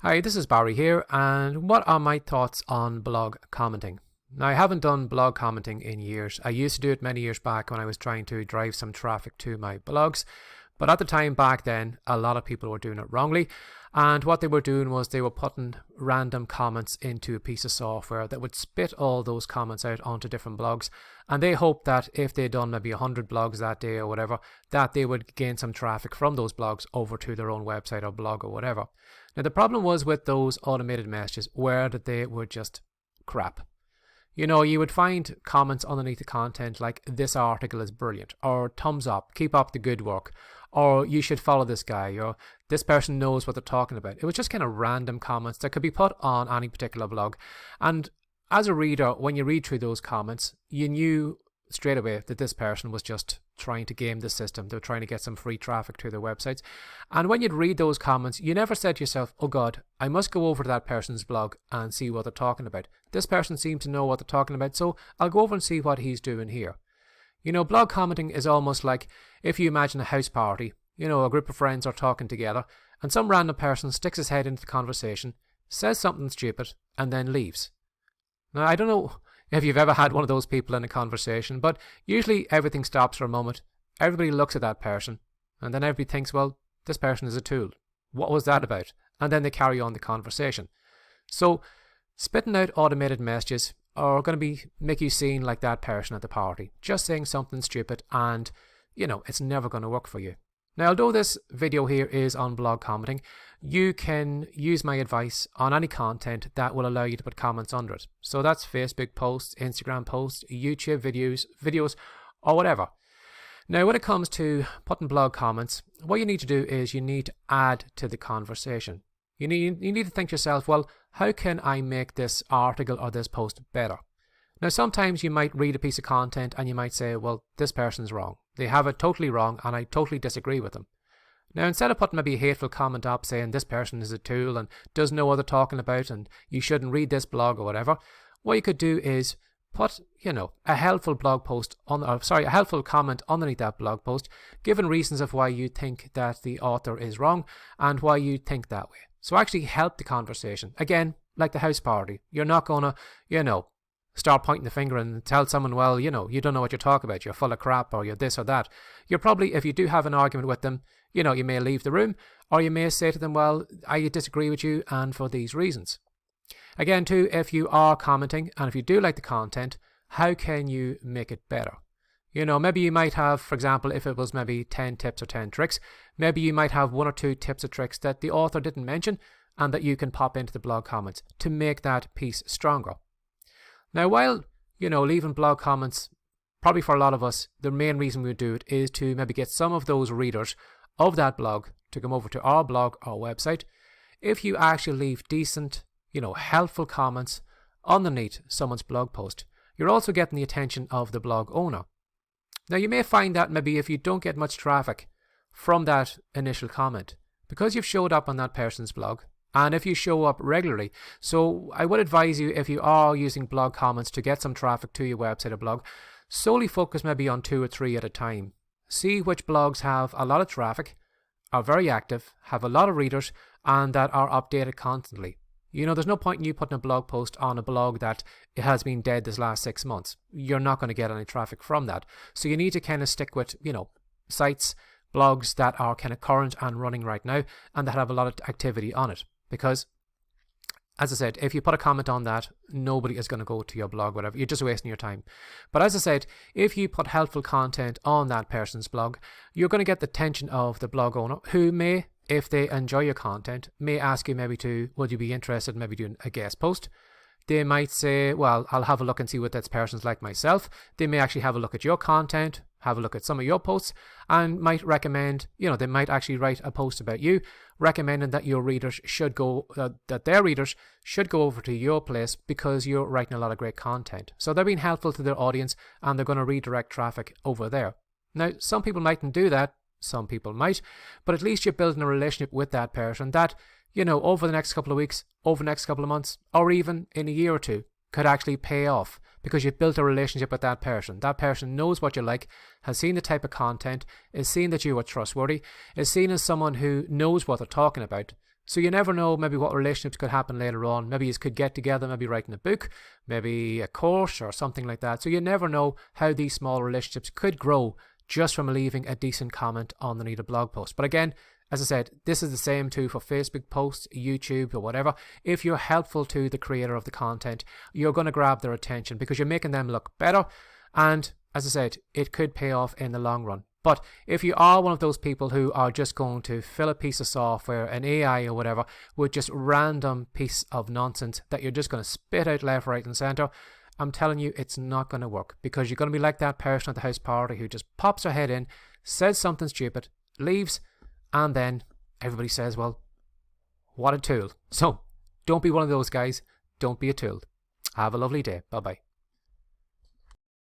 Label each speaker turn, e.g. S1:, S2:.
S1: Hi, this is Barry here, and what are my thoughts on blog commenting? Now, I haven't done blog commenting in years. I used to do it many years back when I was trying to drive some traffic to my blogs, but at the time back then, a lot of people were doing it wrongly, and what they were doing was they were putting random comments into a piece of software that would spit all those comments out onto different blogs, and they hoped that if they'd done maybe 100 blogs that day or whatever, that they would gain some traffic from those blogs over to their own website or blog or whatever. Now, the problem was with those automated messages were that they were just crap. You know, you would find comments underneath the content like, "This article is brilliant," or "Thumbs up, keep up the good work," or "You should follow this guy," or "This person knows what they're talking about." It was just kind of random comments that could be put on any particular blog. And as a reader, when you read through those comments, you knew straight away that this person was just trying to game the system. They were trying to get some free traffic to their websites. And when you'd read those comments, you never said to yourself, "Oh God, I must go over to that person's blog and see what they're talking about. This person seems to know what they're talking about, so I'll go over and see what he's doing here." You know, blog commenting is almost like if you imagine a house party. You know, a group of friends are talking together and some random person sticks his head into the conversation, says something stupid, and then leaves. Now, I don't know if you've ever had one of those people in a conversation, but usually everything stops for a moment. Everybody looks at that person, and then everybody thinks, well, this person is a tool. What was that about? And then they carry on the conversation. So, spitting out automated messages are going to make you seem like that person at the party, just saying something stupid, and, you know, it's never going to work for you. Now, although this video here is on blog commenting, you can use my advice on any content that will allow you to put comments under it. So that's Facebook posts, Instagram posts, YouTube videos, or whatever. Now, when it comes to putting blog comments, what you need to do is you need to add to the conversation. You need to think to yourself, well, how can I make this article or this post better? Now, sometimes you might read a piece of content and you might say, well, this person's wrong. They have it totally wrong and I totally disagree with them. Now, instead of putting maybe a hateful comment up saying this person is a tool and doesn't know what they're talking about and you shouldn't read this blog or whatever, what you could do is put, you know, a helpful a helpful comment underneath that blog post, giving reasons of why you think that the author is wrong and why you think that way. So actually help the conversation. Again, like the house party, you're not going to, you know, start pointing the finger and tell someone, well, you know, you don't know what you're talking about, you're full of crap, or you're this or that. You're probably, if you do have an argument with them, you know, you may leave the room, or you may say to them, well, I disagree with you and for these reasons. Again, too, if you are commenting and if you do like the content, how can you make it better? You know, maybe you might have, for example, if it was maybe 10 tips or 10 tricks, maybe you might have 1 or 2 tips or tricks that the author didn't mention and that you can pop into the blog comments to make that piece stronger. Now, while, you know, leaving blog comments, probably for a lot of us, the main reason we do it is to maybe get some of those readers of that blog to come over to our blog or website. If you actually leave decent, you know, helpful comments underneath someone's blog post, you're also getting the attention of the blog owner. Now, you may find that maybe if you don't get much traffic from that initial comment, because you've showed up on that person's blog, and if you show up regularly. So I would advise you, if you are using blog comments to get some traffic to your website or blog, solely focus maybe on 2 or 3 at a time. See which blogs have a lot of traffic, are very active, have a lot of readers, and that are updated constantly. You know, there's no point in you putting a blog post on a blog that it has been dead this last 6 months. You're not going to get any traffic from that. So you need to kind of stick with, you know, sites, blogs that are kind of current and running right now and that have a lot of activity on it. Because, as I said, if you put a comment on that, nobody is going to go to your blog, whatever. You're just wasting your time. But as I said, if you put helpful content on that person's blog, you're going to get the attention of the blog owner, who may, if they enjoy your content, may ask you maybe would you be interested in maybe doing a guest post? They might say, well, I'll have a look and see what that person's like myself. They may actually have a look at your content, have a look at some of your posts, and might recommend, you know, they might actually write a post about you, recommending that your readers should go, that their readers should go over to your place because you're writing a lot of great content. So they're being helpful to their audience and they're going to redirect traffic over there. Now, some people mightn't do that, some people might, but at least you're building a relationship with that person that, you know, over the next couple of weeks, over the next couple of months, or even in a year or two, could actually pay off because you've built a relationship with that person. That person knows what you like, has seen the type of content, is seen that you are trustworthy, is seen as someone who knows what they're talking about. So you never know maybe what relationships could happen later on. Maybe you could get together, maybe writing a book, maybe a course or something like that. So you never know how these small relationships could grow just from leaving a decent comment underneath a blog post. But again, as I said, this is the same too for Facebook posts, YouTube or whatever. If you're helpful to the creator of the content, you're going to grab their attention because you're making them look better. And as I said, it could pay off in the long run. But if you are one of those people who are just going to fill a piece of software, an AI or whatever, with just random piece of nonsense that you're just going to spit out left, right and centre, I'm telling you, it's not going to work, because you're going to be like that person at the house party who just pops her head in, says something stupid, leaves, and then everybody says, well, what a tool. So don't be one of those guys. Don't be a tool. Have a lovely day. Bye-bye.